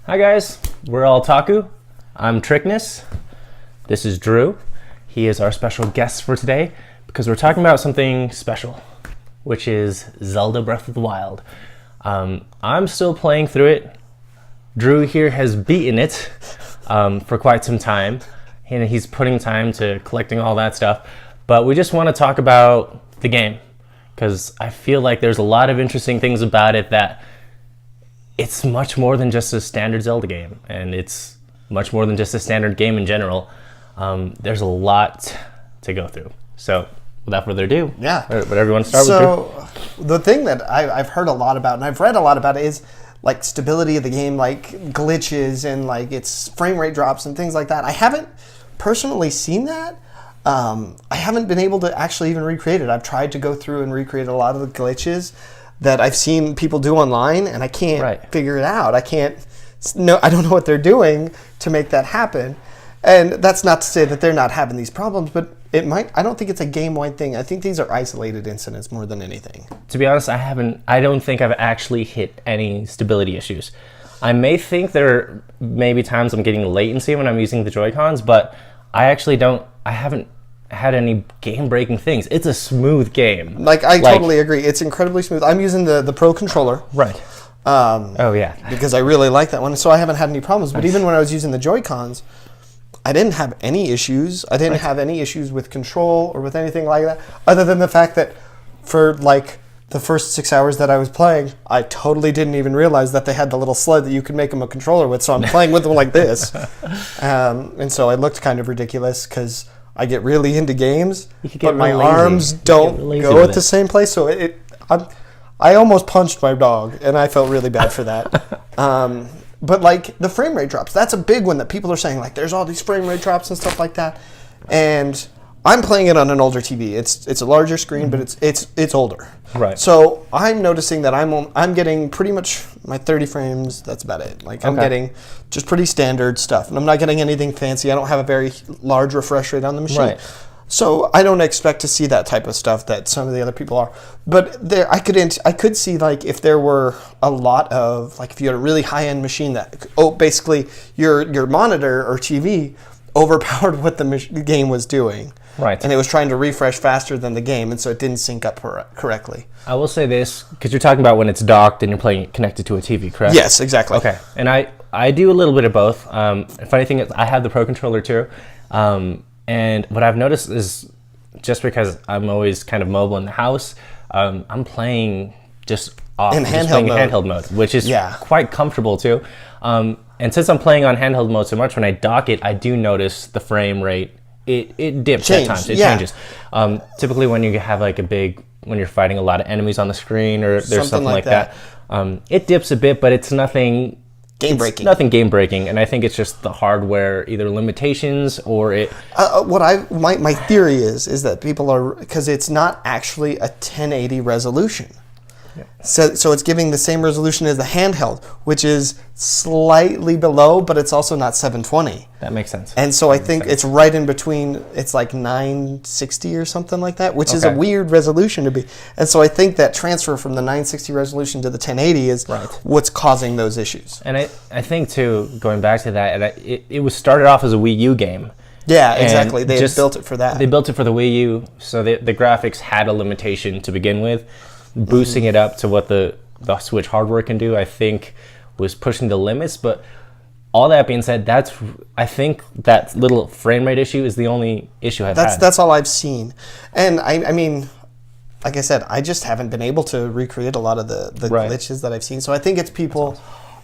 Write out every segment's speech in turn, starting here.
Hi guys, we're All-Taku. I'm Trickness. This is Drew. He is our special guest for today because we're talking about something special, which is Zelda Breath of the Wild. I'm still playing through it. Drew here has beaten it for quite some time, and he's putting time to collecting all that stuff. But we just want to talk about the game because I feel like there's a lot of interesting things about it that it's much more than just a standard Zelda game, and it's much more than just a standard game in general. There's a lot to go through. So without further ado, would everyone start with Drew? The thing that I've heard a lot about, and I've read a lot about, is like stability of the game, like glitches and like its frame rate drops and things like that. I haven't personally seen that. I haven't been able to actually even recreate it. I've tried to go through and recreate a lot of the glitches that I've seen people do online, and I can't figure it out. I don't know what they're doing to make that happen. And that's not to say that they're not having these problems, but it might. I don't think it's a game-wide thing. I think these are isolated incidents more than anything. To be honest, I don't think I've actually hit any stability issues. I may think there may be times I'm getting latency when I'm using the Joy-Cons, but I haven't had any game-breaking things. It's a smooth game. I totally agree. It's incredibly smooth. I'm using the Pro controller. Right. Because I really like that one, so I haven't had any problems. But even when I was using the Joy-Cons, I didn't have any issues. I didn't have any issues with control or with anything like that, other than the fact that for like the first 6 hours that I was playing, I totally didn't even realize that they had the little sled that you could make them a controller with, so I'm playing with them like this. And so I looked kind of ridiculous because I get really into games, but my arms don't go at the same place, so I almost punched my dog, and I felt really bad for that. But like the frame rate drops, that's a big one that people are saying, like there's all these frame rate drops and stuff like that. And I'm playing it on an older TV. It's a larger screen, but it's older. Right. So I'm noticing that I'm getting pretty much my 30 frames. That's about it. Like I'm getting just pretty standard stuff, and I'm not getting anything fancy. I don't have a very large refresh rate on the machine. Right. So I don't expect to see that type of stuff that some of the other people are. But I could see like if there were a lot of like if you had a really high end machine that basically your monitor or TV overpowered what the game was doing. Right. And it was trying to refresh faster than the game, and so it didn't sync up correctly. I will say this because you're talking about when it's docked and you're playing it connected to a TV, correct? Yes, exactly. Okay. And I do a little bit of both. Funny thing is I have the Pro controller too. And what I've noticed is just because I'm always kind of mobile in the house, I'm playing just in handheld mode, which is quite comfortable too. And since I'm playing on handheld mode so much, when I dock it, I do notice the frame rate. It dips at times. It changes. Typically when you have like when you're fighting a lot of enemies on the screen or there's something like that, it dips a bit, but it's nothing game-breaking. Nothing game-breaking, and I think it's just the hardware, either limitations or it. My theory is that people are, because it's not actually a 1080 resolution. Yeah. So it's giving the same resolution as the handheld, which is slightly below, but it's also not 720. That makes sense. And so I think it's right in between. It's like 960 or something like that, which is a weird resolution to be. And so I think that transfer from the 960 resolution to the 1080 is what's causing those issues. And I think too, going back to that, it was started off as a Wii U game. Yeah, exactly. They built it for that. They built it for the Wii U, so the graphics had a limitation to begin with. Boosting it up to what the Switch hardware can do, I think, was pushing the limits. But all that being said, I think that little frame rate issue is the only issue I've had. That's all I've seen. And I mean, like I said, I just haven't been able to recreate a lot of the glitches that I've seen. So I think it's people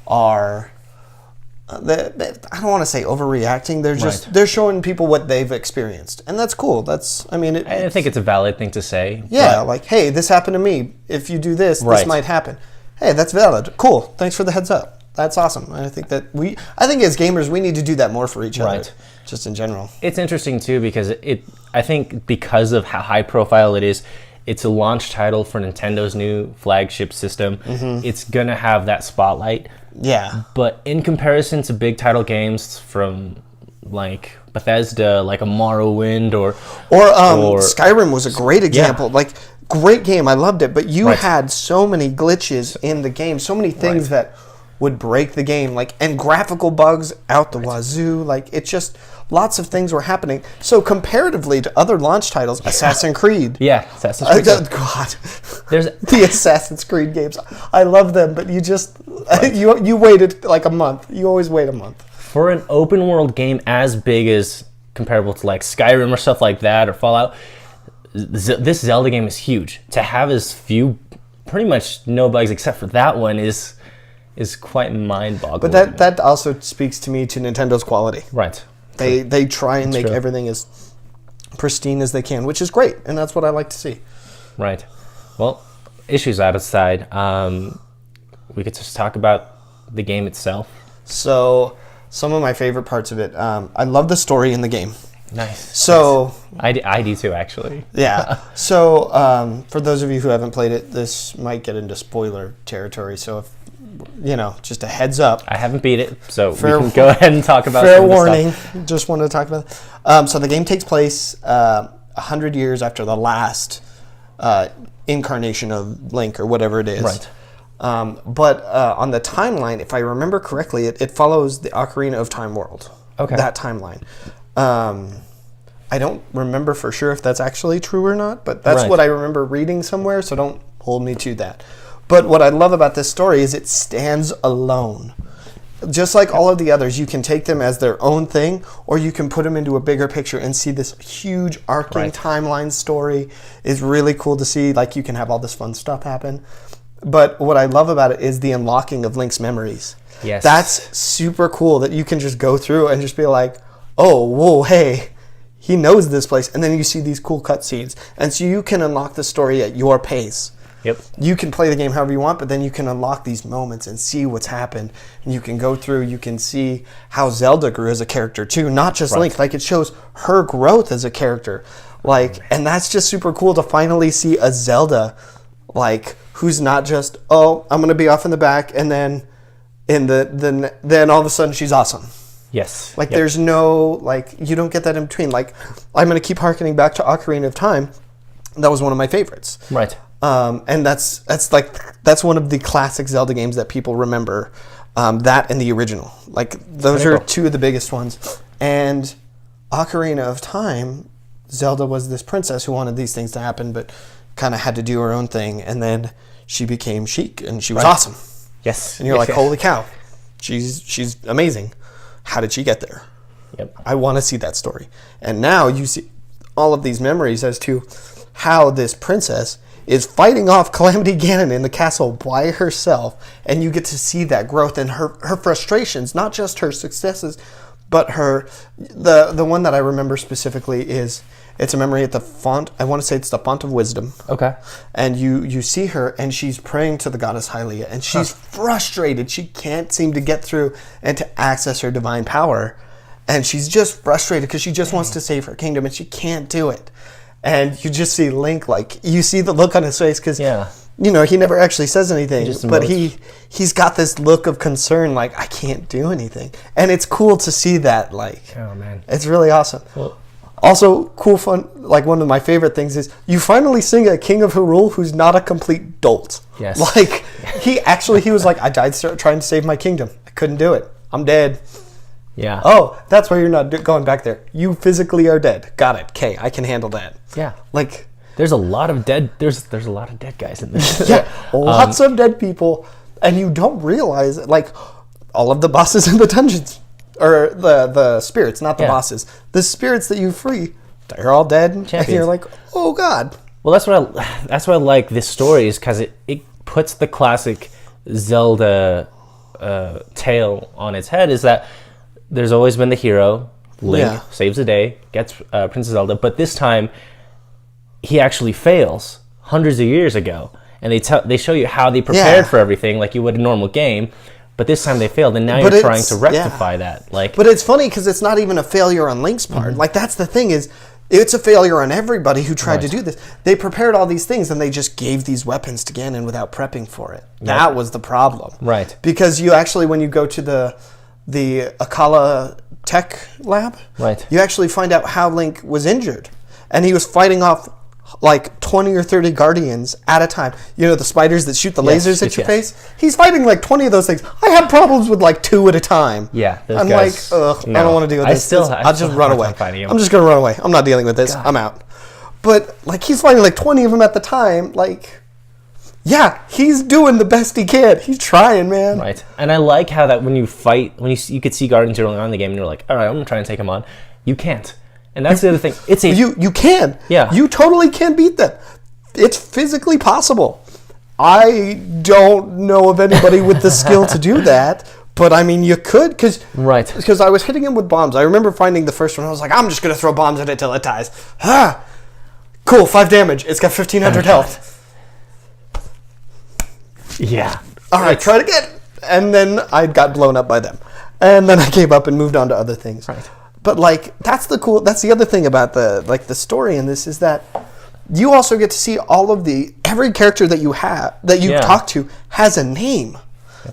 are... I don't want to say overreacting. They're showing people what they've experienced, and that's cool. I think it's a valid thing to say. Yeah, like, hey, this happened to me. If you do this, this might happen. Hey, that's valid. Cool. Thanks for the heads up. That's awesome. And I think as gamers, we need to do that more for each other, just in general. It's interesting too because I think because of how high profile it is, it's a launch title for Nintendo's new flagship system. Mm-hmm. It's gonna have that spotlight. Yeah. But in comparison to big title games from like Bethesda, like a Morrowind or Skyrim was a great example. Like, great game, I loved it, but you had so many glitches in the game, so many things that would break the game, like, and graphical bugs out the wazoo. Like, it just, lots of things were happening. So comparatively to other launch titles, Assassin's Creed. Yeah, Assassin's Creed. God, There's the Assassin's Creed games. I love them, but you just you waited like a month. You always wait a month for an open world game as big as comparable to like Skyrim or stuff like that or Fallout. This Zelda game is huge. To have as few, pretty much no bugs except for that one is quite mind-boggling. But that also speaks to me to Nintendo's quality. Right. They try and make everything as pristine as they can, which is great, and that's what I like to see. Right. Well, issues out aside, we could just talk about the game itself. So, some of my favorite parts of it, I love the story in the game. Nice. So I do too, actually. Yeah. So for those of you who haven't played it, this might get into spoiler territory. So if just a heads up. I haven't beat it, so we can go ahead and talk about. Fair warning. Just wanted to talk about it. So the game takes place 100 years after the last incarnation of Link or whatever it is. Right. But on the timeline, if I remember correctly, it follows the Ocarina of Time world. Okay. That timeline. I don't remember for sure if that's actually true or not, but that's what I remember reading somewhere, so don't hold me to that. But what I love about this story is it stands alone. Just like all of the others, you can take them as their own thing, or you can put them into a bigger picture and see this huge arcing timeline story. Is really cool to see. Like, you can have all this fun stuff happen. But what I love about it is the unlocking of Link's memories. Yes. That's super cool that you can just go through and just be like, oh, whoa, hey, he knows this place. And then you see these cool cutscenes. And so you can unlock the story at your pace. Yep. You can play the game however you want, but then you can unlock these moments and see what's happened. And you can go through, you can see how Zelda grew as a character too, not just Link. Like, it shows her growth as a character. Like, and that's just super cool to finally see a Zelda, like, who's not just, oh, I'm going to be off in the back, and then then all of a sudden she's awesome. Yes. Like, there's no, like, you don't get that in between. Like, I'm going to keep harkening back to Ocarina of Time. That was one of my favorites. Right. And that's one of the classic Zelda games that people remember. That and the original. Like, those are two of the biggest ones. And Ocarina of Time, Zelda was this princess who wanted these things to happen, but kind of had to do her own thing. And then she became Sheik, and she was awesome. Yes. And you're like, holy cow, she's amazing. How did she get there? Yep. I want to see that story. And now you see all of these memories as to how this princess is fighting off Calamity Ganon in the castle by herself, and you get to see that growth and her frustrations, not just her successes, but the one that I remember specifically is, it's a memory at the font. I want to say it's the Font of Wisdom. Okay. And you see her, and she's praying to the goddess Hylia, and she's frustrated. She can't seem to get through and to access her divine power, and she's just frustrated because she just wants to save her kingdom, and she can't do it. And you just see Link, like, you see the look on his face because, he never actually says anything, but he's got this look of concern, like, I can't do anything. And it's cool to see that, like, oh man, it's really awesome. Well, also, cool fun, like, one of my favorite things is you finally sing a King of Hyrule who's not a complete dolt. Yes. Like, he was like, I died trying to save my kingdom. I couldn't do it. I'm dead. Yeah. Oh, that's why you're not going back there. You physically are dead. Got it. Okay, I can handle that. Yeah. Like, there's a lot of dead. There's a lot of dead guys in this. Yeah, lots of dead people, and you don't realize it. Like, all of the bosses in the dungeons, or the spirits, not the bosses. The spirits that you free, they're all dead, and you're like, oh god. Well, that's what I like this story is because it puts the classic Zelda tale on its head. Is that there's always been the hero, Link, saves the day, gets Princess Zelda, but this time he actually fails hundreds of years ago, and they show you how they prepared for everything like you would a normal game, but this time they failed, and now you're trying to rectify that. Like, but it's funny because it's not even a failure on Link's part. Like, that's the thing is, it's a failure on everybody who tried to do this. They prepared all these things, and they just gave these weapons to Ganon without prepping for it. That was the problem. Right. Because you actually, when you go to the Akala tech lab, Right. you actually find out how Link was injured. And he was fighting off like 20 or 30 guardians at a time. You know, the spiders that shoot the lasers at your face? He's fighting like 20 of those things. I have problems with like 2 at a time. Yeah, I'm guys, like, ugh, I don't want to deal with this. I'll just run away. I'm I'm just going to run away. I'm not dealing with this. I'm out. But like he's fighting like 20 of them at the time. Like, yeah, he's doing the best he can. He's trying, man. Right. And I like how that when you fight, you could see guardians early on in the game and you're like, all right, I'm going to try and take them on. You can't. And that's the other thing. You can. Yeah. You totally can beat them. It's physically possible. I don't know of anybody with the skill to do that, but I mean, you could, because I was hitting him with bombs. I remember finding the first one. I was like, I'm just going to throw bombs at it till it dies. Cool, 5 damage. It's got 1,500 health. Yeah. All right, try it again. And then I got blown up by them. And then I gave up and moved on to other things. Right. But like that's the other thing about the story in this is that you also get to see every character that you talk to has a name.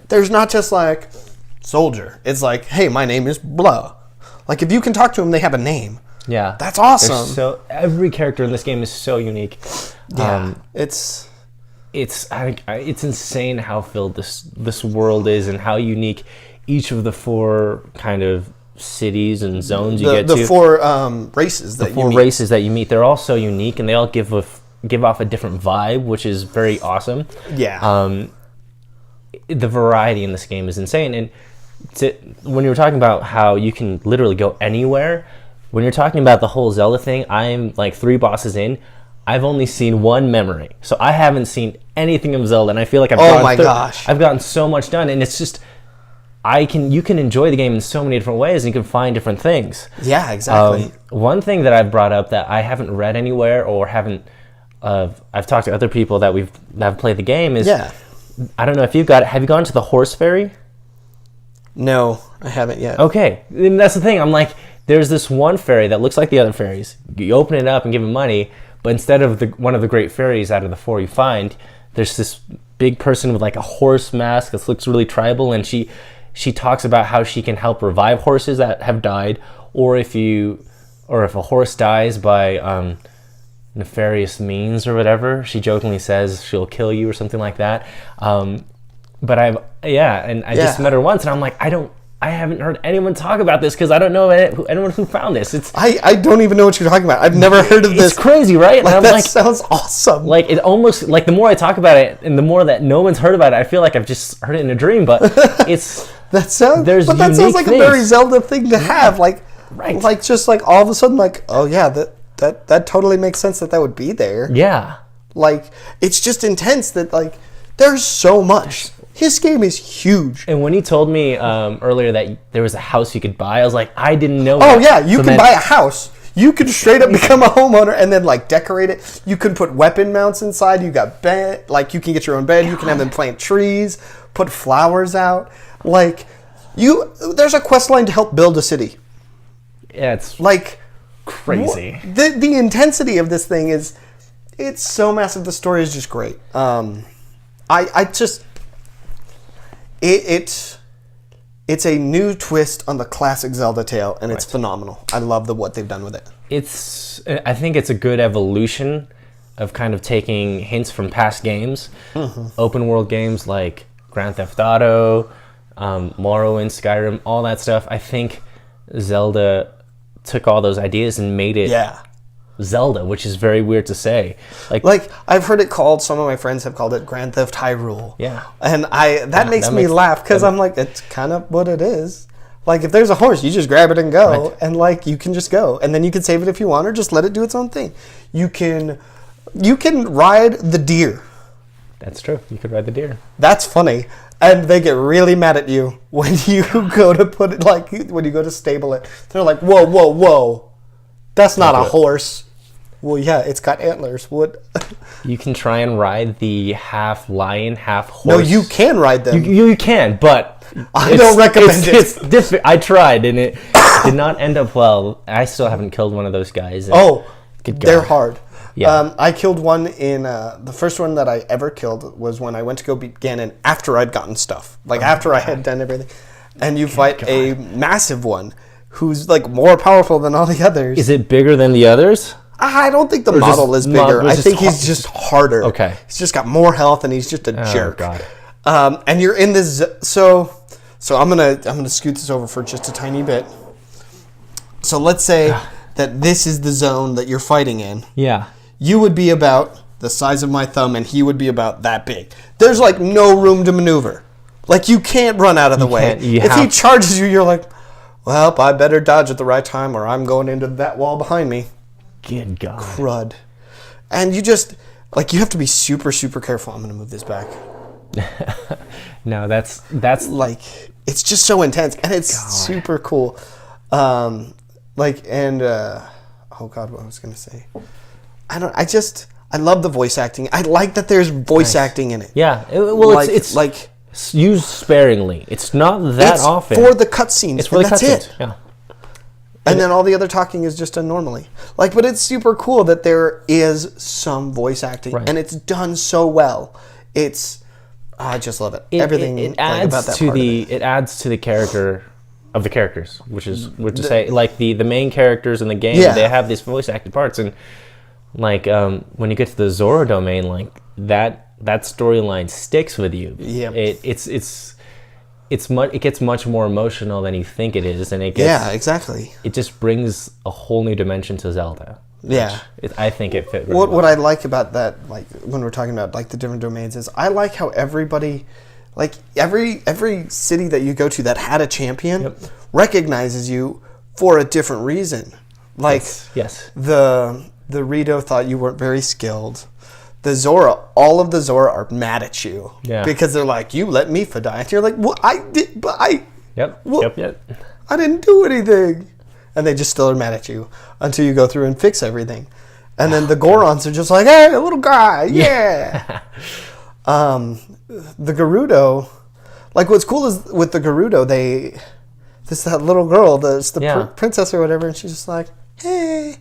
There's not just like soldier. It's like, hey, my name is blah. Like if you can talk to them, they have a name. Yeah. That's awesome. So every character in this game is so unique. Yeah. It's insane how filled this world is and how unique each of the 4 kind of cities and zones you get to. The 4 races that you meet. The 4 races that you meet, they're all so unique and they all give off a different vibe, which is very awesome. Yeah. The variety in this game is insane. And when you were talking about how you can literally go anywhere, when you're talking about the whole Zelda thing, I'm like 3 bosses in. I've only seen 1 memory, so I haven't seen anything of Zelda, and I feel like I've gotten so much done, and it's just you can enjoy the game in so many different ways, and you can find different things. Yeah, exactly. One thing that I've brought up that I haven't read anywhere or I've talked to other people that have played the game is I don't know if have you gone to the horse ferry? No, I haven't yet. Okay, and that's the thing. I'm like, there's this one ferry that looks like the other ferries. You open it up and give them money. But instead of one of the great fairies out of the 4 you find, there's this big person with like a horse mask that looks really tribal, and she talks about how she can help revive horses that have died, or if a horse dies by nefarious means or whatever, she jokingly says she'll kill you or something like that. But I just met her once, and I'm like, I haven't heard anyone talk about this because I don't know anyone who found this. I don't even know what you're talking about. I've never heard of this. It's crazy, right? Like, that sounds awesome. Like it almost like the more I talk about it and the more that no one's heard about it, I feel like I've just heard it in a dream. But it's that sounds like a very Zelda thing to have. Like just like all of a sudden, like, oh yeah, that totally makes sense that would be there. Yeah. Like it's just intense that like there's so much. His game is huge. And when he told me earlier that there was a house you could buy, I was like, I didn't know. Oh, yeah, you can buy a house. You could straight up become a homeowner and then like decorate it. You can put weapon mounts inside. You got bed, like you can get your own bed. God. You can have them plant trees, put flowers out. Like there's a quest line to help build a city. Yeah, it's like crazy. The intensity of this thing it's so massive. The story is just great. It's a new twist on the classic Zelda tale, and it's phenomenal. I love what they've done with it. I think it's a good evolution of kind of taking hints from past games, open world games like Grand Theft Auto, Morrowind, Skyrim, all that stuff. I think Zelda took all those ideas and made it Zelda, which is very weird to say. Like I've heard it called. Some of my friends have called it Grand Theft Hyrule. Yeah, and that makes me laugh because I'm like, it's kind of what it is. Like if there's a horse, you just grab it and go, and like you can just go, and then you can save it if you want, or just let it do its own thing. You can ride the deer. That's true. You could ride the deer. That's funny. And they get really mad at you when you go to put it, like when you go to stable it. They're like, whoa, whoa, whoa. That's not a horse. Well, yeah, it's got antlers. What? You can try and ride the half lion, half horse. No, you can ride them. You can, but I don't recommend it. It's different. I tried, and it did not end up well. I still haven't killed one of those guys. They're hard. Yeah. I killed one in the first one that I ever killed was when I went to go beat Ganon after I'd gotten stuff, after I had done everything, and you fight a massive one who's like more powerful than all the others. Is it bigger than the others? I don't think the model is bigger. I think he's just harder. Okay. He's just got more health, and he's just a jerk. God. And you're in this. So I'm gonna scoot this over for just a tiny bit. So let's say that this is the zone that you're fighting in. Yeah. You would be about the size of my thumb, and he would be about that big. There's like no room to maneuver. Like you can't run out of the way. If he charges you, you're like, well, I better dodge at the right time, or I'm going into that wall behind me. Good God. Crud. And you just, like, you have to be super, super careful. I'm going to move this back. No, that's like, it's just so intense, and it's super cool. Oh God, what I was going to say. I love the voice acting. I like that there's voice acting in it. Yeah. It's like used sparingly. It's not that often. For the cutscenes. It's for the cutscenes. That's it. Yeah. And then all the other talking is just done normally. Like, but it's super cool that there is some voice acting, and it's done so well. I just love it. Everything it adds about that to part the it adds to the character of the characters, which to say like the main characters in the game. Yeah. They have these voice acted parts, and like when you get to the Zora domain, like that storyline sticks with you. Yeah. It gets much more emotional than you think it is, and exactly. It just brings a whole new dimension to Zelda. Yeah, I think it fit. Really what I like about that, like when we're talking about like the different domains, is I like how everybody, like every city that you go to that had a champion, recognizes you for a different reason. Like yes. The Rito thought you weren't very skilled. The Zora, all of the Zora are mad at you because they're like, you let Mifa die. And you're like, well, I did, but I... Yep. I didn't do anything. And they just still are mad at you until you go through and fix everything. And then the Gorons are just like, hey, little guy, yeah. The Gerudo, like what's cool is with the Gerudo, that little girl, the princess or whatever, and she's just like, hey,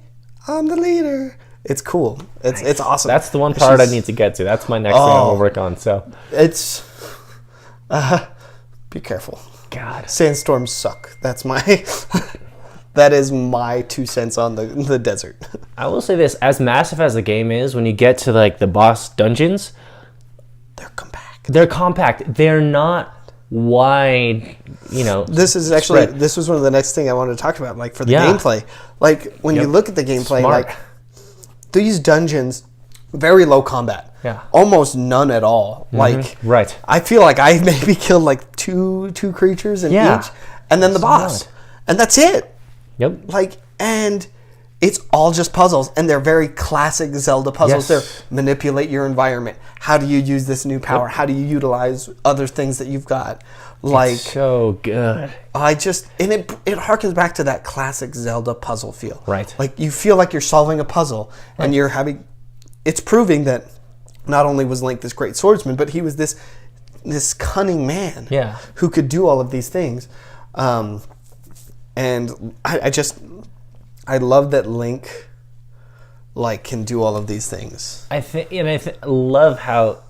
I'm the leader. It's cool. It's awesome. That's the one part I need to get to. That's my next thing I will work on. So it's be careful. God, sandstorms suck. That is my 2 cents on the desert. I will say this: as massive as the game is, when you get to like the boss dungeons, they're compact. They're not wide. This is actually spread. This was one of the next thing I wanted to talk about. Like for the gameplay, like when you look at the gameplay, like. These dungeons, very low combat. Yeah. Almost none at all. Mm-hmm. Like, right. I feel like I maybe killed like two creatures in each, and then the boss, and that's it. Yep. Like, and it's all just puzzles, and they're very classic Zelda puzzles. Yes. They're manipulate your environment. How do you use this new power? Yep. How do you utilize other things that you've got? Like, it's so good. It harkens back to that classic Zelda puzzle feel. Right. Like you feel like you're solving a puzzle, and it's proving that not only was Link this great swordsman, but he was this cunning man. Yeah. Who could do all of these things. And I love that Link can do all of these things. I love how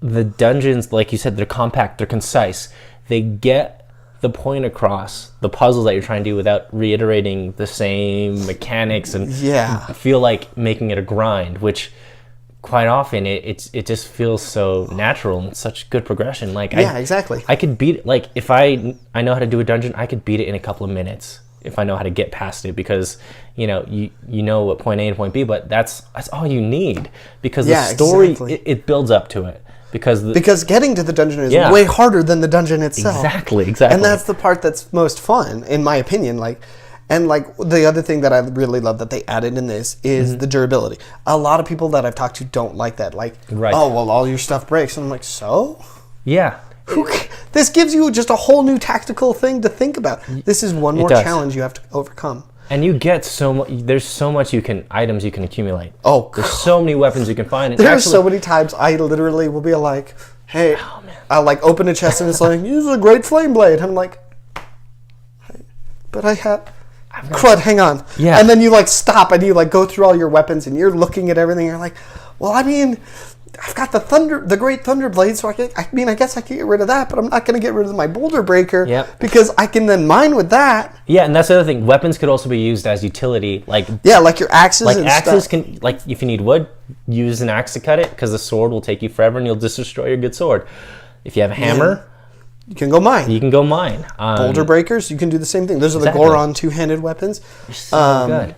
the dungeons, like you said, they're compact, they're concise. They get the point across, the puzzles that you're trying to do without reiterating the same mechanics and feel like making it a grind, which quite often it just feels so natural and such good progression. Exactly. I could beat it, like if I know how to do a dungeon, I could beat it in a couple of minutes if I know how to get past it, because you know what point A and point B, but that's all you need, because the story it builds up to it. Because getting to the dungeon is way harder than the dungeon itself. Exactly. And that's the part that's most fun, in my opinion. The other thing that I really love that they added in this is the durability. A lot of people that I've talked to don't like that. Oh, well, all your stuff breaks. And I'm like, so? Yeah. This gives you just a whole new tactical thing to think about. This is one more challenge you have to overcome. And you get so much. There's so much items you can accumulate. Oh, there's so many weapons you can find. There's so many times I literally will be like, "Hey," I'll open a chest and it's like, "Use a great flame blade." And I'm like, "But I have." Crud, hang on. Yeah. And then you stop and you go through all your weapons and you're looking at everything. And you're like, well, I mean, I've got the Great Thunder Blade, so I guess I can get rid of that, but I'm not going to get rid of my Boulder Breaker because I can then mine with that. Yeah, and that's the other thing. Weapons could also be used as utility, like like your axes. Like and axes stuff. can, like if you need wood, use an axe to cut it because the sword will take you forever and you'll just destroy your good sword. If you have a hammer, you can go mine. You can go mine. Boulder Breakers, you can do the same thing. Those are the Goron two-handed weapons. So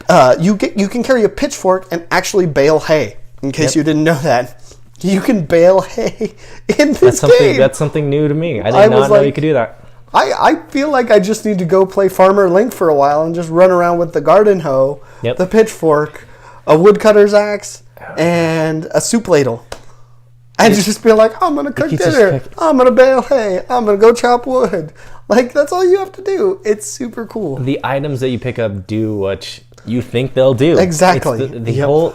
good. You can carry a pitchfork and actually bale hay. In case you didn't know that, you can bale hay in this game. That's something new to me. I did not know you could do that. I feel like I just need to go play Farmer Link for a while and just run around with the garden hoe, the pitchfork, a woodcutter's axe, and a soup ladle. And just be like, I'm going to cook dinner. I'm going to bale hay. I'm going to go chop wood. Like, that's all you have to do. It's super cool. The items that you pick up do what you think they'll do. Exactly. The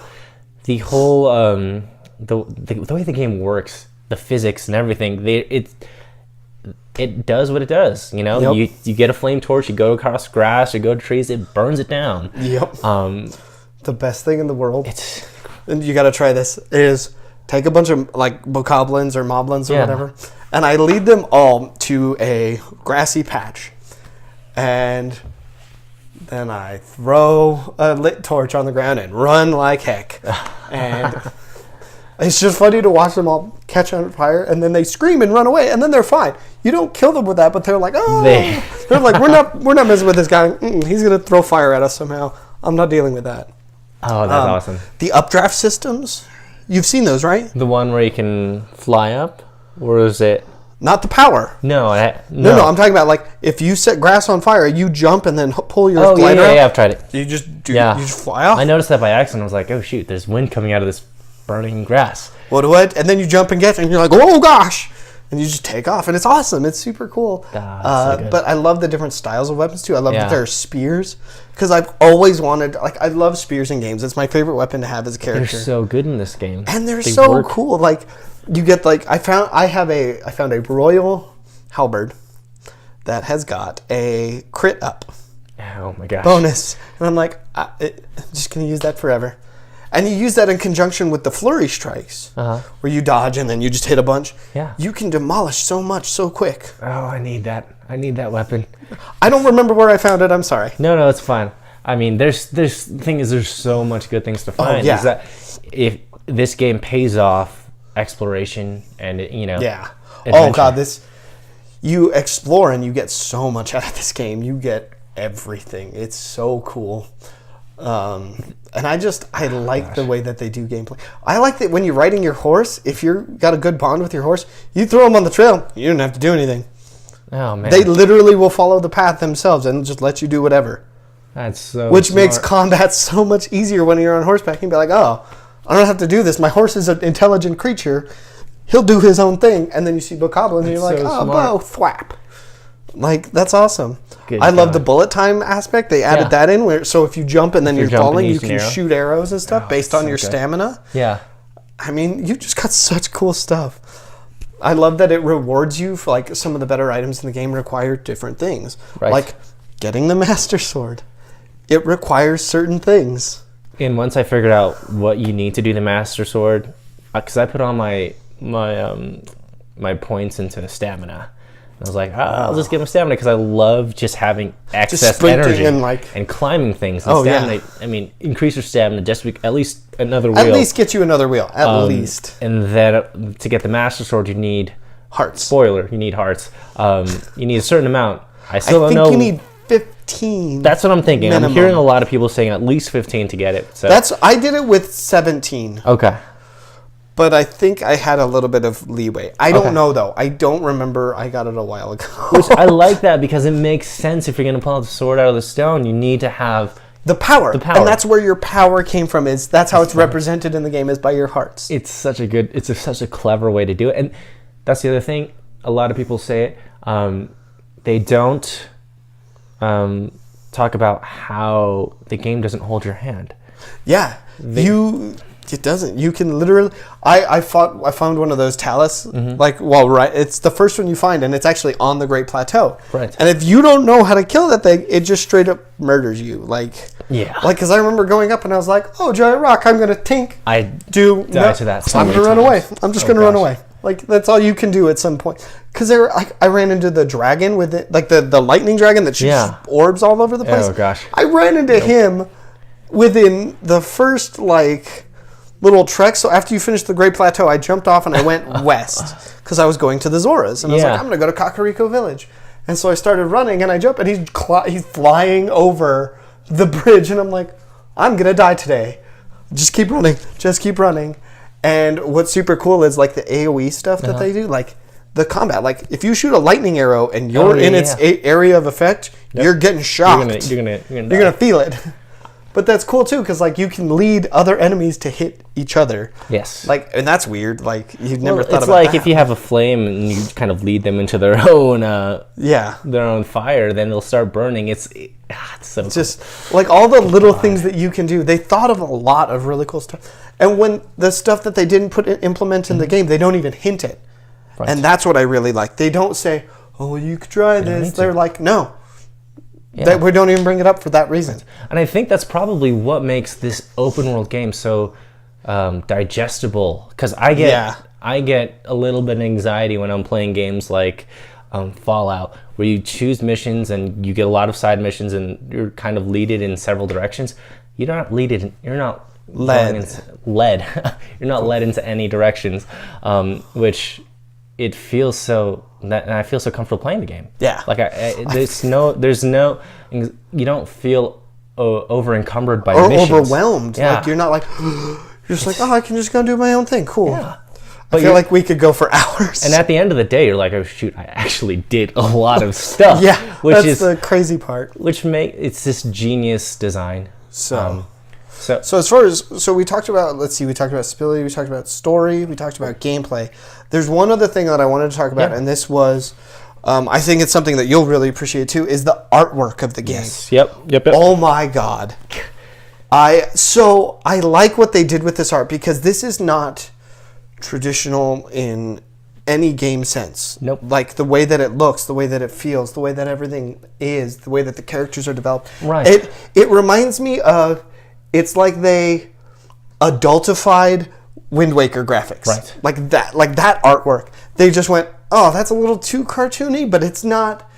way the game works, the physics and everything, it does what it does. You know, you get a flame torch, you go across grass, you go to trees, it burns it down. The best thing in the world. And you got to try this is take a bunch of like bokoblins or moblins or whatever, and I lead them all to a grassy patch, and then I throw a lit torch on the ground and run like heck. And it's just funny to watch them all catch on fire, and then they scream and run away, and then they're fine. You don't kill them with that, but they're like, oh, they're like, we're not messing with this guy. He's gonna throw fire at us somehow. I'm not dealing with that. Oh, that's awesome. The updraft systems, you've seen those, right? The one where you can fly up, or is it? Not the power. No. I'm talking about like if you set grass on fire, you jump and then pull your glider out. Yeah, I've tried it. You just fly off. I noticed that by accident. I was like, oh shoot, there's wind coming out of this burning grass. What? And then you jump and get it, and you're like, oh gosh, and you just take off, and it's awesome. It's super cool. So but I love the different styles of weapons too. I love that there are spears because I've always wanted. Like I love spears in games. It's my favorite weapon to have as a character. They're so good in this game, and they're so cool. Like. You get like I found a royal halberd that has got a crit up. Oh my gosh! Bonus, and I'm like, I'm just gonna use that forever. And you use that in conjunction with the flurry strikes, where you dodge and then you just hit a bunch. Yeah, you can demolish so much so quick. Oh, I need that. I need that weapon. I don't remember where I found it. I'm sorry. No, it's fine. I mean, there's so much good things to find. Is that if this game pays off. Exploration and adventure. Oh god, you explore and you get so much out of this game. You get everything. It's so cool. And I like the way that they do gameplay. I like that when you're riding your horse, if you've got a good bond with your horse, you throw them on the trail. You don't have to do anything. Oh man, they literally will follow the path themselves and just let you do whatever. That's so which smart. Makes combat so much easier when you're on horseback. You can be like, oh, I don't have to do this. My horse is an intelligent creature. He'll do his own thing. And then you see bokoblins and you're like, bow, thwap. Like, that's awesome. I love the bullet time aspect. They added that in. So if you jump and then you're falling, you can shoot arrows and stuff based on your stamina. Yeah. I mean, you just got such cool stuff. I love that it rewards you for, like, some of the better items in the game require different things. Right. Like, getting the Master Sword. It requires certain things. And once I figured out what you need to do the Master Sword, because I put all my points into stamina. And I was like, I'll just get my stamina because I love just having excess energy and climbing things. And stamina, I mean, increase your stamina just at least another wheel. At least get you another wheel. At least. And then to get the Master Sword, you need hearts. Spoiler, you need hearts. You need a certain amount. I don't know. You need 15. That's what I'm thinking. Minimum. I'm hearing a lot of people saying at least 15 to get it. So I did it with 17. Okay. But I think I had a little bit of leeway. I don't know though. I don't remember. I got it a while ago. Which I like that because it makes sense. If you're going to pull out the sword out of the stone, you need to have the power. And that's where your power came from. That's how it's represented in the game is by your hearts. It's such a clever way to do it. And that's the other thing. A lot of people say it. They don't talk about how the game doesn't hold your hand. Yeah. It doesn't. You can literally. I found one of those talus. It's the first one you find, and it's actually on the Great Plateau. Right. And if you don't know how to kill that thing, it just straight up murders you. Because I remember going up and I was like, oh, giant rock, I'm gonna tink. I die to that. So I'm gonna run away. I'm just gonna run away. Like that's all you can do at some point. Because I ran into the dragon with it, like the lightning dragon that shoots orbs all over the place. Oh gosh. I ran into him within the first little trek. So after you finished the Great Plateau, I jumped off and I went west because I was going to the Zoras, and I was like, I'm gonna go to Kakariko Village. And so I started running, and I jump, and he's flying over the bridge, and I'm like, I'm gonna die today. Just keep running. Just keep running. And what's super cool is like the AoE stuff that they do, like the combat. Like if you shoot a lightning arrow and you're in its area of effect, you're getting shocked. You're gonna feel it. But that's cool too, because like you can lead other enemies to hit each other. Yes. Like, and that's weird. Like you've never thought about that. It's like if you have a flame and you kind of lead them into their own fire, then they'll start burning. It's so cool. Just like all the little things that you can do. They thought of a lot of really cool stuff. And when the stuff that they didn't implement in the game, they don't even hint it. Right. And that's what I really like. They don't say, "Oh, you could try this." They're like, "No." Yeah. We don't even bring it up for that reason. And I think that's probably what makes this open world game so digestible. Because I get a little bit of anxiety when I'm playing games like Fallout, where you choose missions and you get a lot of side missions and you're kind of leaded in several directions. You're not leaded. You're not led. You're not led into any directions, which it feels so. And I feel so comfortable playing the game. Yeah. Like there's no, you don't feel over encumbered by missions. Overwhelmed. Yeah. Like you're not like, you're just like, oh, I can just go do my own thing. Cool. Yeah. But I feel like we could go for hours. And at the end of the day, you're like, oh shoot, I actually did a lot of stuff. Which is the crazy part. It's this genius design. So as far as we talked about, we talked about stability, we talked about story, we talked about gameplay. There's one other thing that I wanted to talk about, and this was, I think it's something that you'll really appreciate too, is the artwork of the game. Yes. Yep. Oh my god. I like what they did with this art, because this is not traditional in any game sense. Nope. Like the way that it looks, the way that it feels, the way that everything is, the way that the characters are developed. Right. It reminds me of, it's like they adultified Wind Waker graphics. Right. Like that artwork. They just went, oh, that's a little too cartoony, but it's not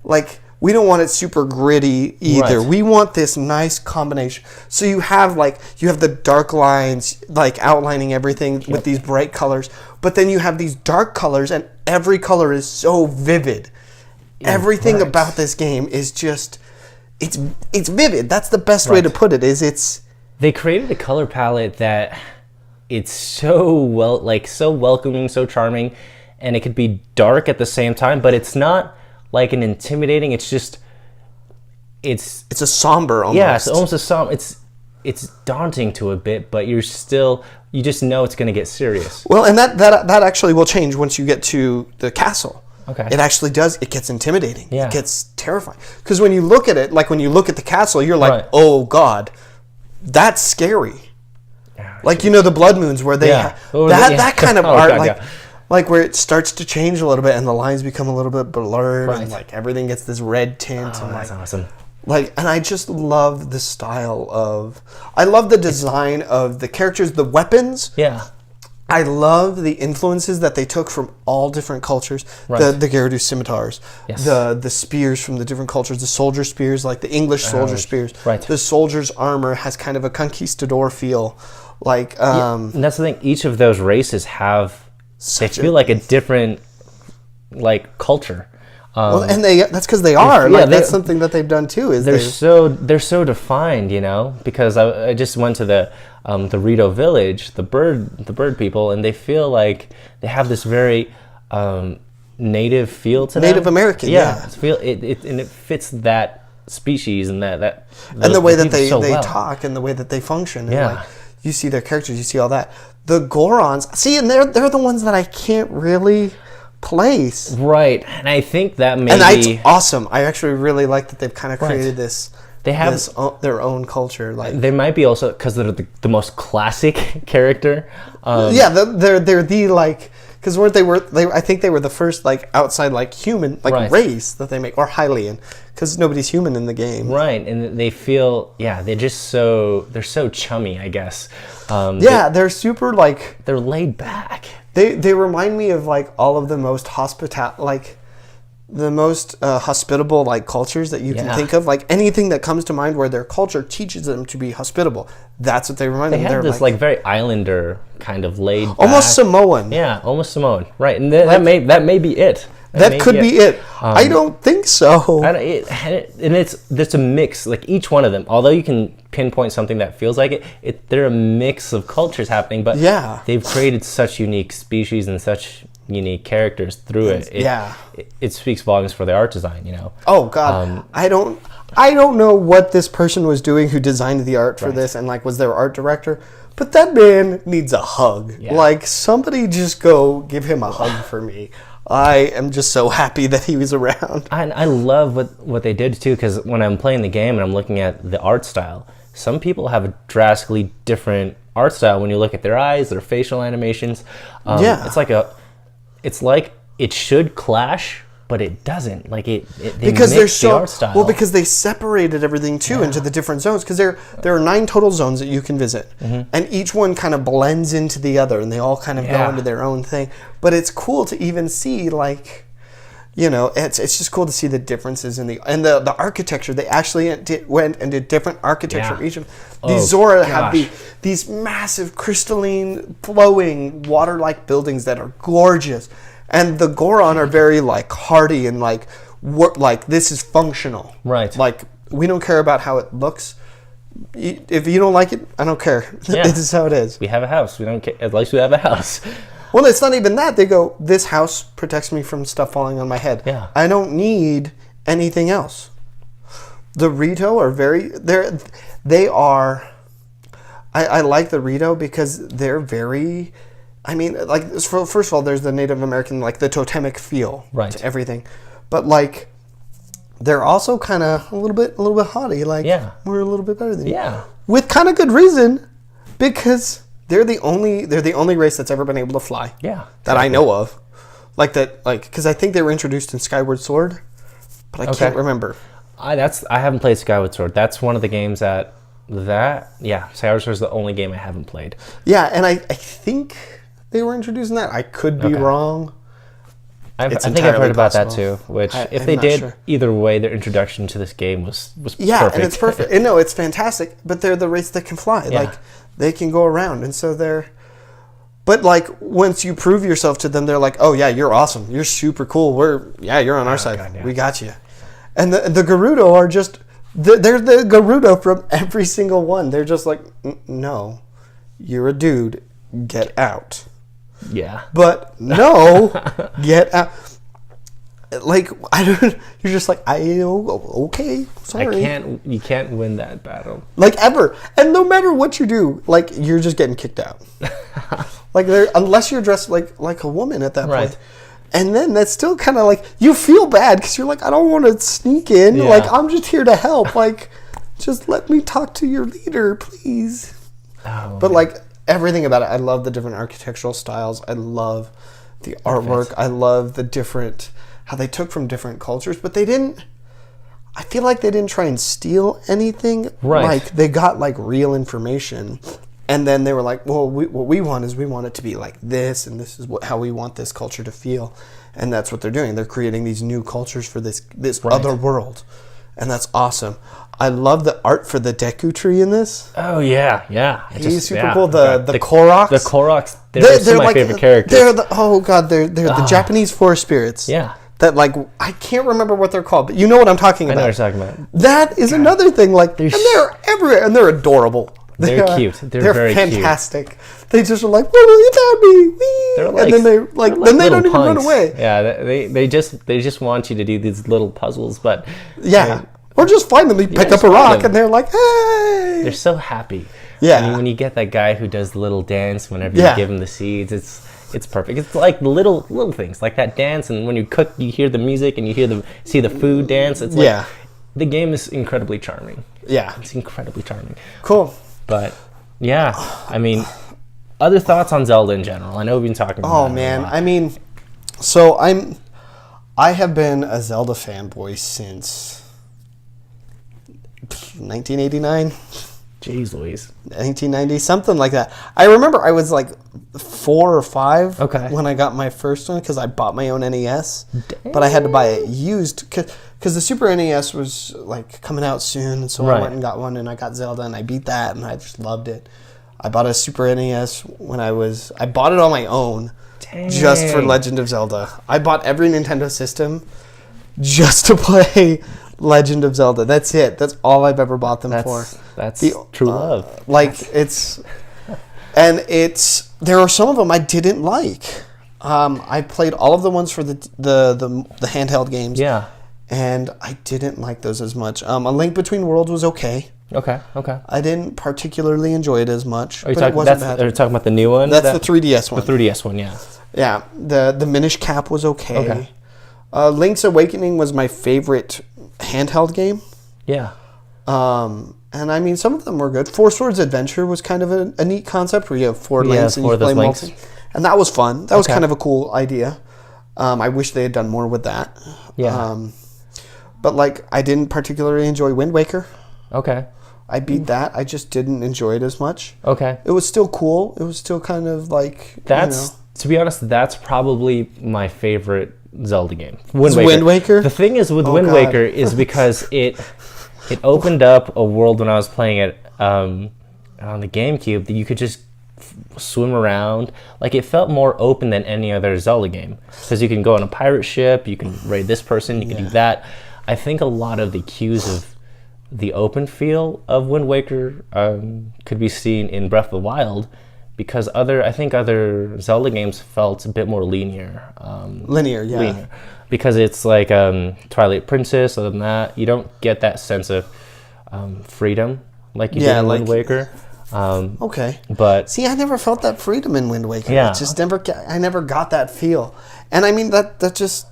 like, we don't want it super gritty either. Right. We want this nice combination. So you have the dark lines like outlining everything with these bright colors, but then you have these dark colors, and every color is so vivid. Everything about this game is just, it's vivid. That's the best way to put it. They created a color palette that it's so welcoming, so charming, and it could be dark at the same time, but it's not like an intimidating. It's just it's a somber almost. Yeah, it's almost a somber. It's daunting to a bit, but you just know it's going to get serious. Well, and that actually will change once you get to the castle. Okay. It actually does. It gets intimidating. Yeah. It gets terrifying. Because when you look at it, like when you look at the castle, you're like, oh God, that's scary. Yeah, like, the blood moons where they that kind of art, like where it starts to change a little bit and the lines become a little bit blurred and like everything gets this red tint. Oh, that's awesome. And I just love the style I love the design of the characters, the weapons. Yeah. I love the influences that they took from all different cultures. Right. The Gerudo scimitars, the spears from the different cultures, the soldier spears, like the English soldier spears. Right. The soldier's armor has kind of a conquistador feel. Like, and that's the thing. Each of those races they feel like a different culture. And that's because they are. That's something that they've done too. Is they're so defined, because I just went to the Rito village, the bird people, and they feel like they have this very native feel to them. Native American, yeah. It fits that species and that and the way that they talk and the way that they function. And yeah. You see their characters, you see all that. The Gorons, and they're the ones that I can't really place. Right, and I think that and it's awesome. I actually really like that they've kind of created this they have their own culture. Like they might be also because they're the most classic character. They're the like. Because I think they were the first like outside like human like race that they make, or Hylian, because nobody's human in the game. Right, and they feel they're so chummy, I guess. They're super like they're laid back. They remind me of like all of the most hospitable like cultures that you can think of. Like anything that comes to mind where their culture teaches them to be hospitable. That's what they remind me. They're this like very islander kind of laid back. Almost Samoan. Yeah, almost Samoan. Right, and that may be it. That could be it. I don't think so. And it's a mix. Like each one of them, although you can pinpoint something that feels like it, they're a mix of cultures happening. But they've created such unique species and such unique characters through it. It speaks volumes for the art design. Oh God, I don't know what this person was doing who designed the art for this and like was their art director. But that man needs a hug. Yeah. Like somebody just go give him a hug for me. I am just so happy that he was around. I love what they did too, because when I'm playing the game and I'm looking at the art style, some people have a drastically different art style when you look at their eyes, their facial animations. It's like it should clash, but it doesn't. Like they because mix the art style. Well, because they separated everything too into the different zones. Because there are 9 total zones that you can visit, and each one kind of blends into the other, and they all kind of go into their own thing. But it's cool to even see like, it's just cool to see the differences in the architecture. They actually went and did different architecture for each of them. These Zora have these massive crystalline, flowing, water-like buildings that are gorgeous. And the Goron are very like hardy and like this is functional. Right. Like we don't care about how it looks. If you don't like it, I don't care. Yeah. This is how it is. We have a house. We don't care. At least we have a house. Well, it's not even that. They go, this house protects me from stuff falling on my head. Yeah. I don't need anything else. The Rito are they are. I like the Rito because they're very. I mean, like, first of all, there's the Native American, like, the totemic feel to everything. But, like, they're also kind of a little bit haughty. Like, we're a little bit better than you. Yeah. With kind of good reason, because they're the only race that's ever been able to fly. Yeah. That I know of. Because I think they were introduced in Skyward Sword, but I can't remember. I haven't played Skyward Sword. That's one of the games Skyward Sword is the only game I haven't played. Yeah, and I think they were introducing that. I could be wrong. I think I've heard about that too. Which, if they did, either way, their introduction to this game was perfect. And it's perfect. And no, it's fantastic. But they're the race that can fly. Yeah. Like they can go around, and so they're. But like once you prove yourself to them, they're like, "Oh yeah, you're awesome. You're super cool. You're on our side. God, yeah. We got you." And the Gerudo are just. They're the Gerudo from every single one. They're just like, "No, you're a dude. Get out." Yeah. But no, get out. Like I don't. You're just like okay. Sorry. You can't win that battle. Like ever, and no matter what you do, like you're just getting kicked out. Like unless you're dressed like a woman at that point. And then that's still kind of like you feel bad because you're like I don't want to sneak in. Yeah. Like I'm just here to help. Like just let me talk to your leader, please. Oh, but like. Everything about it. I love the different architectural styles. I love the artwork. I love how they took from different cultures, but they didn't, I feel like they didn't try and steal anything. Right. Like they got like real information and then they were like, well, what we want it to be like this and this is how we want this culture to feel. And that's what they're doing. They're creating these new cultures for this other world. And that's awesome. I love the art for the Deku tree in this. Oh yeah. He's super cool. The Koroks. The Koroks. They're some of my favorite characters. They're the Japanese forest spirits. Yeah. That like I can't remember what they're called, but you know what I'm talking about. I know what you're talking about. That is another thing. Like they're everywhere and they're adorable. They're cute. They're very fantastic. Cute. They just are like, "What will you tell me?" Wee. And then they don't even run away. Yeah, they just want you to do these little puzzles, but or just finally pick up a rock and they're like, "Hey!" They're so happy. Yeah. And when you get that guy who does the little dance whenever you give him the seeds, it's perfect. It's like little things like that dance, and when you cook, you hear the music and you see the food dance. It's like the game is incredibly charming. Yeah. It's incredibly charming. Cool. But yeah, I mean, other thoughts on Zelda in general? I know we've been talking about Oh it a man, lot. I mean, so I have been a Zelda fanboy since 1989. Jeez Louise. 1990, something like that. I remember I was like 4 or 5 Okay. when I got my first one because I bought my own NES, but I had to buy it used because the Super NES was like coming out soon, and so I went and got one, and I got Zelda, and I beat that, and I just loved it. I bought a Super NES when I bought it on my own just for Legend of Zelda. I bought every Nintendo system just to play Legend of Zelda. That's it. That's all I've ever bought them for. That's true love. Like there are some of them I didn't like. I played all of the ones for the handheld games. Yeah. And I didn't like those as much. A Link Between Worlds was okay. Okay. I didn't particularly enjoy it as much. Are you talking about the new one? That's the 3DS one. The 3DS one, yeah. Yeah. The Minish Cap was okay. Link's Awakening was my favorite handheld game. Yeah. And I mean, some of them were good. Four Swords Adventure was kind of a neat concept where you have 4 links and you play multi. And that was fun. That was kind of a cool idea. I wish they had done more with that. Yeah. But like, I didn't particularly enjoy Wind Waker. Okay. I beat that. I just didn't enjoy it as much. Okay. It was still cool. It was still kind of like, to be honest, that's probably my favorite Zelda game. Wind Waker? The thing is with Wind Waker is because it opened up a world when I was playing it on the GameCube that you could just swim around. Like, it felt more open than any other Zelda game because you can go on a pirate ship, you can raid this person, you can do that. I think a lot of the cues of the open feel of Wind Waker could be seen in Breath of the Wild, because I think other Zelda games felt a bit more linear. Linear. Because it's like Twilight Princess. Other than that, you don't get that sense of freedom like you did in Wind Waker. Okay. But see, I never felt that freedom in Wind Waker. Yeah. It just I never got that feel. And I mean, that just,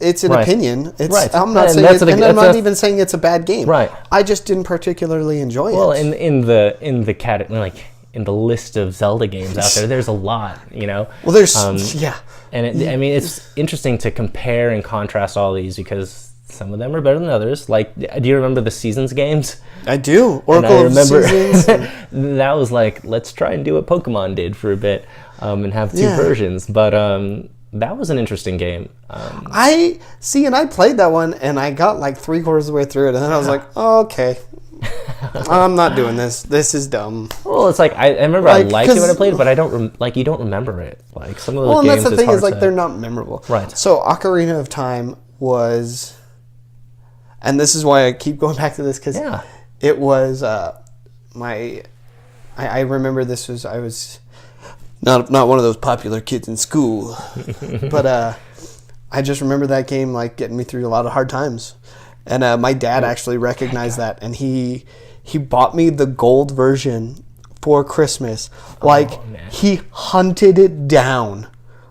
it's an opinion. It's, I'm not saying I'm not even saying it's a bad game. Right. I just didn't particularly enjoy it. Well, in the category, like in the list of Zelda games out there, there's a lot, you know. Well, there's and I mean, it's interesting to compare and contrast all these because some of them are better than others. Like, do you remember the Seasons games? I do. Oracle of Seasons. That was like, let's try and do what Pokemon did for a bit, and have 2 versions. But that was an interesting game. I played that one and I got like 3/4 of the way through it, and then I was like, oh, okay. I'm not doing this. This is dumb. Well, it's like I remember I liked it when I played, but I don't you don't remember it. Like some of those games. Well, and that's the thing is like they're not memorable. Right. So Ocarina of Time was, and this is why I keep going back to this because it was I remember I was not one of those popular kids in school, but I just remember that game like getting me through a lot of hard times. And my dad actually recognized that, and he bought me the gold version for Christmas. Like, he hunted it down.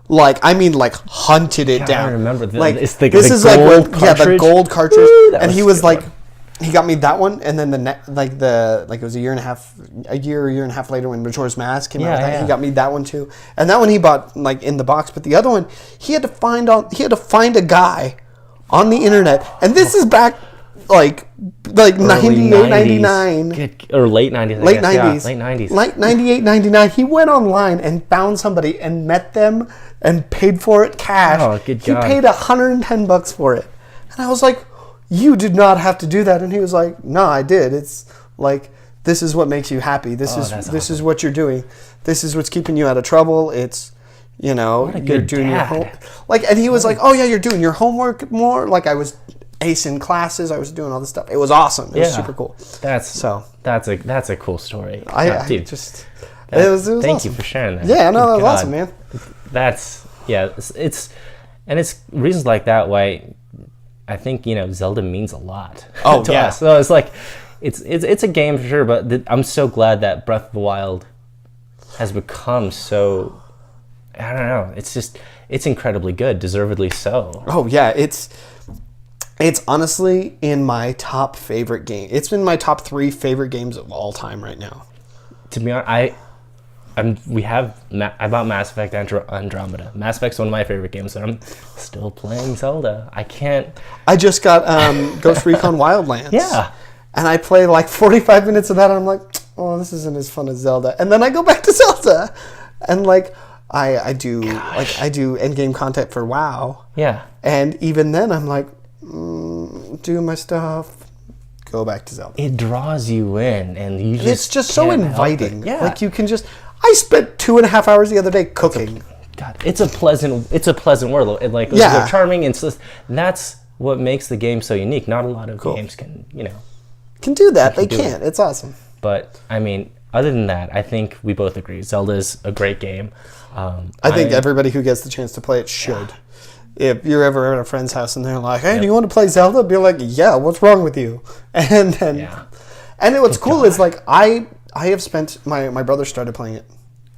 Like, I mean, like, hunted it down. I remember that. Like, it's the gold cartridge. The gold cartridge. Woo, and he was like, he got me that one, and then it was a year and a half later when Majora's Mask came out. He got me that one too, and that one he bought like in the box. But the other one, he had to find a guy on the internet, and this is back like 98, 99 or late 90s, late 90s, late 90s, like 98, 99. He went online and found somebody and met them and paid for it cash. Oh, good God. He paid $110 for it, and I was like, "You did not have to do that." And he was like, "No, I did. It's like, this is what makes you happy. This is what you're doing. This is what's keeping you out of trouble. It's." You know, you're doing your homework. And he was like, "Oh yeah, you're doing your homework more." Like, I was acing classes, I was doing all this stuff. It was awesome. It was super cool. That's a cool story. Dude, it was thank awesome. you for sharing that. Yeah, no, that was awesome, man. It's reasons like that why I think, you know, Zelda means a lot to us. So it's like it's a game for sure, but I'm so glad that Breath of the Wild has become so, I don't know. It's incredibly good, deservedly so. Oh yeah, It's honestly in my top favorite game. It's in my top 3 favorite games of all time right now. To be honest, I bought Mass Effect Andromeda. Mass Effect's one of my favorite games, and I'm still playing Zelda. I just got Ghost Recon Wildlands. Yeah. And I play like 45 minutes of that, and I'm like, oh, this isn't as fun as Zelda. And then I go back to Zelda, and like I do endgame content for WoW. Yeah. And even then, I'm like, do my stuff. Go back to Zelda. It draws you in, and you just It's just so can't help it. inviting. Yeah. Like you can just. I spent 2.5 hours the other day cooking. God, it's a pleasant world. Yeah. Charming, and that's what makes the game so unique. Not a lot of games can do that. They can't. It's awesome. But I mean, other than that, I think we both agree Zelda's a great game. I think everybody who gets the chance to play it should. Yeah. If you're ever at a friend's house and they're like, "Hey, do you want to play Zelda?" Be like, "Yeah, what's wrong with you?" And then, and what's cool is like I have spent my brother started playing it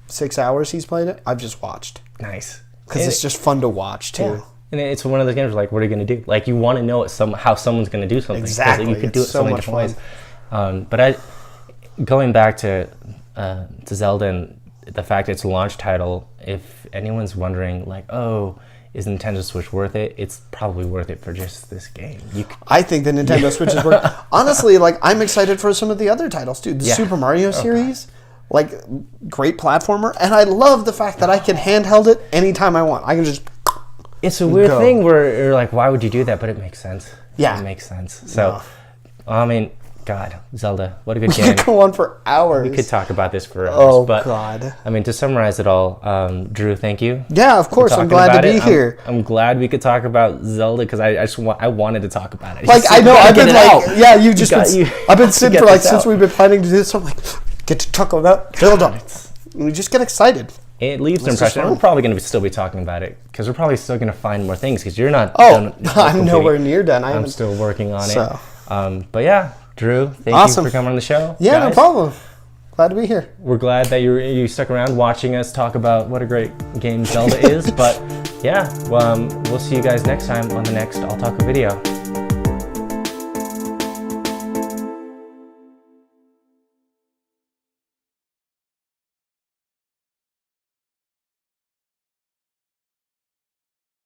6 hours. He's played it. I've just watched. Nice, because it's just fun to watch too. Yeah. And it's one of those games where, like, what are you going to do? Like, you want to know how someone's going to do something. Exactly. You could do it so many different fun. ways. But going back to Zelda and the fact it's a launch title, if anyone's wondering, like, oh, is Nintendo Switch worth it? It's probably worth it for just this game. I think the Nintendo Switch is worth it. Honestly, like, I'm excited for some of the other titles, too. The Super Mario series, like, great platformer. And I love the fact that I can handheld it anytime I want. I can just... It's a weird thing where you're like, why would you do that? But it makes sense. Yeah. It makes sense. So, I mean, God, Zelda, what a good game. We could go on for hours. We could talk about this for hours. Oh, but, God. I mean, to summarize it all, Drew, thank you. Yeah, of course. I'm glad to be here. I'm glad we could talk about Zelda because I wanted to talk about it. Like, I know, I've been like, yeah, I've been sitting for like, since we've been planning to do this, I'm like, get to talk about Zelda. We just get excited. It leaves an impression. We're probably going to still be talking about it because we're probably still going to find more things because you're not done. I'm nowhere near done. I'm still working on it. But yeah, Drew, thank you for coming on the show. Yeah, guys. No problem. Glad to be here. We're glad that you stuck around watching us talk about what a great game Zelda is. But yeah, we'll see you guys next time on the next All-Taku video.